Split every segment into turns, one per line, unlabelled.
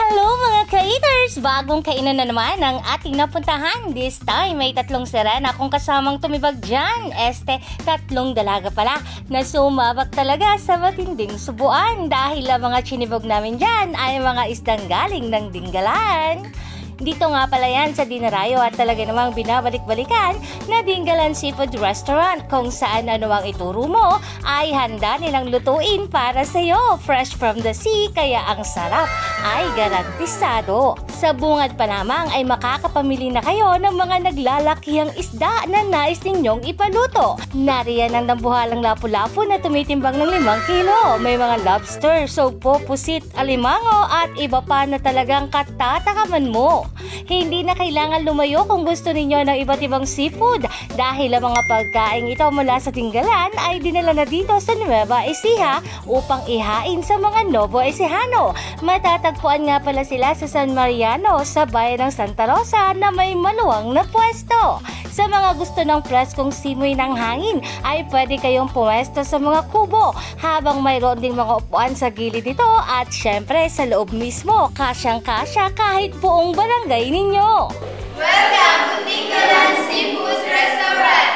Hello mga ka-eaters! Bagong kainan na naman ang ating napuntahan. This time may tatlong sirena akong kasamang tumibag dyan. Tatlong dalaga pala na sumabak talaga sa matinding subuan dahil ang mga chinibog namin dyan ay mga isdang galing ng Dinggalan. Dito nga pala yan sa Dinarayo at talaga namang binabalik-balikan na Dinggalan Seafood Restaurant kung saan anumang ituro mo ay handa nilang lutuin para sa'yo. Fresh from the sea kaya ang sarap ay garantisado. Sa bungad pa lamang ay makakapamili na kayo ng mga naglalakihang isda na nais ninyong ipaluto. Nariyan ang dambuhalang lapu-lapu na tumitimbang ng 5 kilo. May mga lobster, sugpo, pusit, alimango at iba pa na talagang katatakaman mo. Hindi na kailangan lumayo kung gusto ninyo ng iba't ibang seafood dahil ang mga pagkain ito mula sa Dinggalan ay dinala na dito sa Nueva Ecija upang ihain sa mga Novo Ecijano. Matatagpuan nga pala sila sa San Mariano sa bayan ng Santa Rosa na may maluwang na pwesto. Sa mga gusto ng preskong simoy ng hangin ay pwede kayong pumesto sa mga kubo habang mayroon ding mga upuan sa gilid nito at syempre sa loob mismo kasyang-kasya kahit buong barangay ninyo.
Welcome to Dinggalan Seafood Restaurant!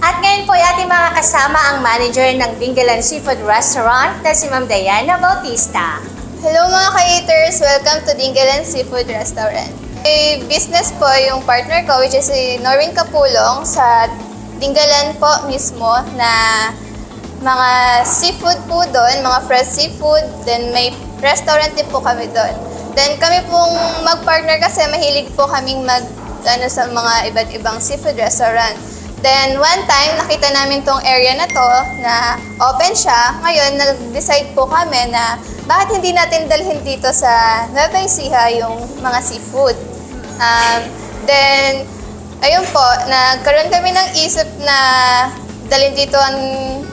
At ngayon po ay ating mga kasama ang manager ng Dinggalan Seafood Restaurant na si Ma'am Diana Bautista.
Hello mga ka-eaters! Welcome to Dinggalan Seafood Restaurant. May business po yung partner ko which is si Noreen Capulong sa Dinggalan po mismo na mga seafood po doon, mga fresh seafood. Then may restaurant din po kami doon. Then kami pong mag-partner kasi mahilig po kaming sa mga iba't ibang seafood restaurant. Then one time nakita namin tong area na to na open siya. Ngayon nag-decide po kami na bakit hindi natin dalhin dito sa Nueva Ecija yung mga seafood. Then ayun po, nagkaroon kami ng isip na dalhin dito ang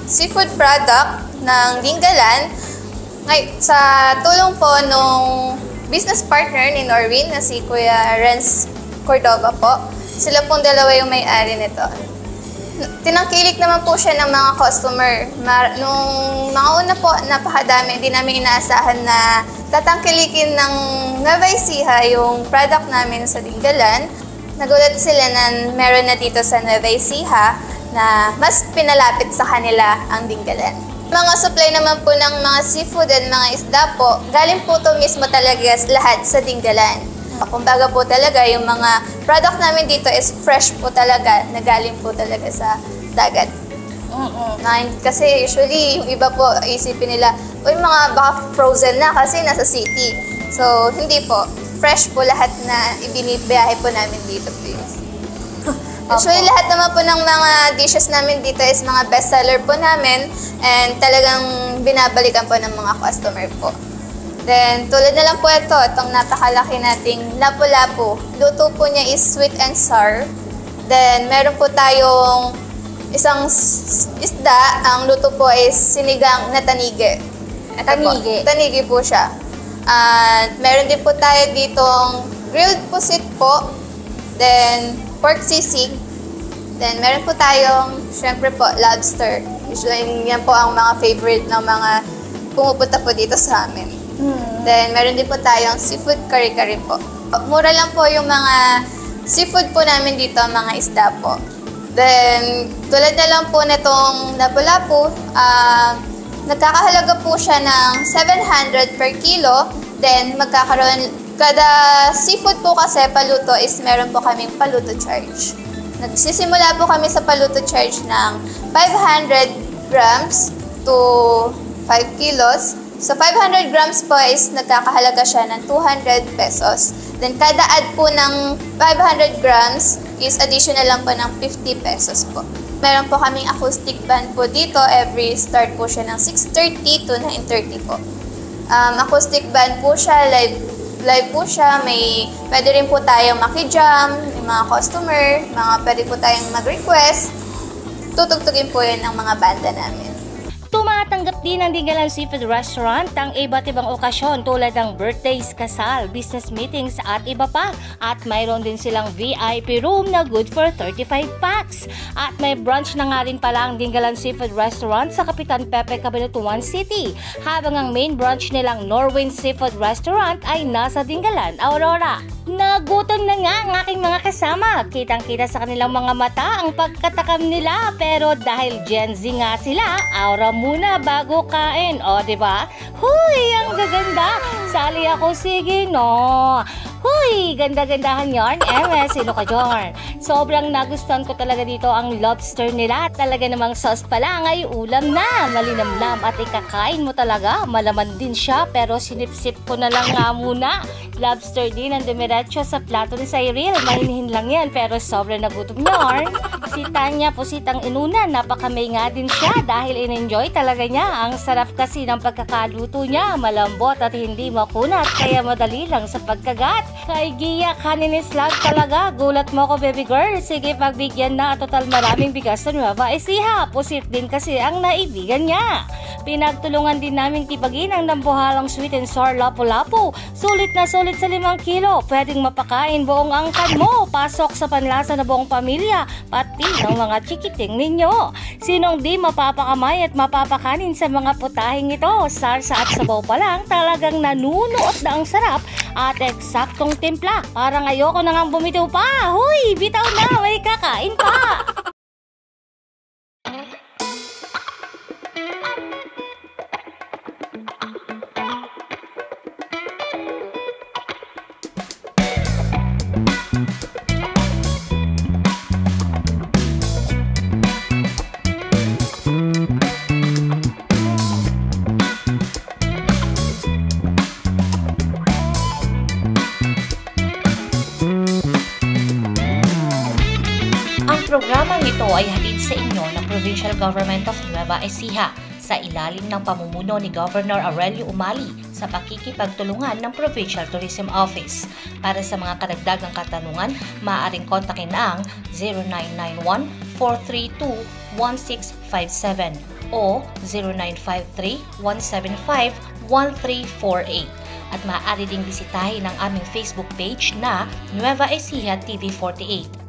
seafood product ng Dinggalan. Sa tulong po nung business partner ni Noreen na si Kuya Renz Cordova po. Sila pong dalawa yung may-ari nito. Tinangkilik naman po siya ng mga customer. Nung mga una po, napakadami. Hindi namin inaasahan na tatangkilikin ng Nueva Ecija yung product namin sa Dinggalan. Nagulat sila na meron na dito sa Nueva Ecija na mas pinalapit sa kanila ang Dinggalan. Mga supply naman po ng mga seafood at mga isda po, galing po ito mismo talaga lahat sa Dinggalan. Kumbaga po talaga, yung mga product namin dito is fresh po talaga, na galing po talaga sa dagat. Kasi usually, yung iba po, isipin nila, uy, mga baka frozen na kasi nasa city. So, hindi po. Fresh po lahat na ibinibiyahe po namin dito, please. Usually, lahat naman po ng mga dishes namin dito is mga bestseller po namin and talagang binabalikan po ng mga customer po. Then, tulad na lang po itong napakalaki nating lapu-lapu. Luto po niya is sweet and sour. Then, meron po tayong isang isda. Ang luto po is sinigang na tanigi.
Tanigi?
Tanigi po siya. At meron din po tayo ditong grilled pusit po. Then, pork sisig. Then, meron po tayong, syempre po, lobster. Usually, yan po ang mga favorite ng mga pumupunta po dito sa amin. Then, meron din po tayong seafood kare-kare po. Mura lang po yung mga seafood po namin dito, mga isda po. Then, tulad na lang po nitong lapu-lapu, nagkakahalaga po siya ng 700 per kilo. Then, magkakaroon, kada seafood po kasi paluto is meron po kaming paluto charge. Nagsisimula po kami sa paluto charge ng 500 grams to 5 kilos. So, 500 grams po is nagkakahalaga siya ng 200 pesos. Then, kada add po ng 500 grams is additional lang po ng 50 pesos po. Meron po kaming acoustic band po dito. Every start po siya ng 6:30 to 9:30 po. Acoustic band po siya, live po siya. Pwede rin po tayong makijam, yung mga customer, pwede po tayong mag-request. Tutugtugin po yun ng mga banda namin.
Tinatanggap din ng Dingalan Seafood Restaurant ang iba't ibang okasyon tulad ng birthdays, kasal, business meetings at iba pa. At mayroon din silang VIP room na good for 35 packs. At may brunch na nga rin pala ang Dingalan Seafood Restaurant sa Kapitan Pepe, Cabanatuan City. Habang ang main brunch nilang Norwin Seafood Restaurant ay nasa Dingalan, Aurora. Nagutom na nga ang aking mga kasama. Kitang-kita sa kanilang mga mata ang pagkatakam nila. Pero dahil Gen Z nga sila, aura muna bago kain. O, diba? Huy, ang gaganda. Sali ako, sige no. Huy, ganda-gandahan yarn. Sino ka yarn? Sobrang nagustuhan ko talaga dito ang lobster nila. Talaga namang sauce pa lang ay ulam na. Malinamnam at ikakain mo talaga. Malaman din siya pero sinipsip ko na lang nga muna. Lobster din ang dumiretso sa plato ni Cyril. Mahinihin lang yan pero sobrang nagutom yarn. Si Tanya Pusitang Inuna, napakamay nga din siya dahil in-enjoy talaga niya. Ang sarap kasi ng pagkakaluto niya. Malambot at hindi makunat kaya madali lang sa pagkagat. Kay Gia, kaninis lang talaga. Gulat mo ko, baby girl. Sige, pagbigyan na. Total maraming bigas sa Nueva Ecija. Pusit din kasi ang naibigan niya. Pinagtulungan din namin tipagin ang nambuhalang sweet and sour lapu-lapu. Sulit na sulit sa 5 kilo. Pwedeng mapakain buong angkan mo. Pasok sa panlasa na buong pamilya. Pati ng mga chikiting ninyo. Sinong di mapapakamay at mapapakanin sa mga putahing ito? Sarsa at sabaw pa lang talagang nanunuot na ang sarap at eksaktong timpla. Parang ayoko na ngang bumitaw pa. Huy, bitaw na, may kakain pa. Programang ito ay hatid sa inyo ng Provincial Government of Nueva Ecija sa ilalim ng pamumuno ni Governor Aurelio Umali sa pakikipagtulungan ng Provincial Tourism Office. Para sa mga karagdagang katanungan, maaaring kontakin ang 0991-432-1657 o 0953-175-1348 at maaari ding bisitahin ang aming Facebook page na Nueva Ecija TV48.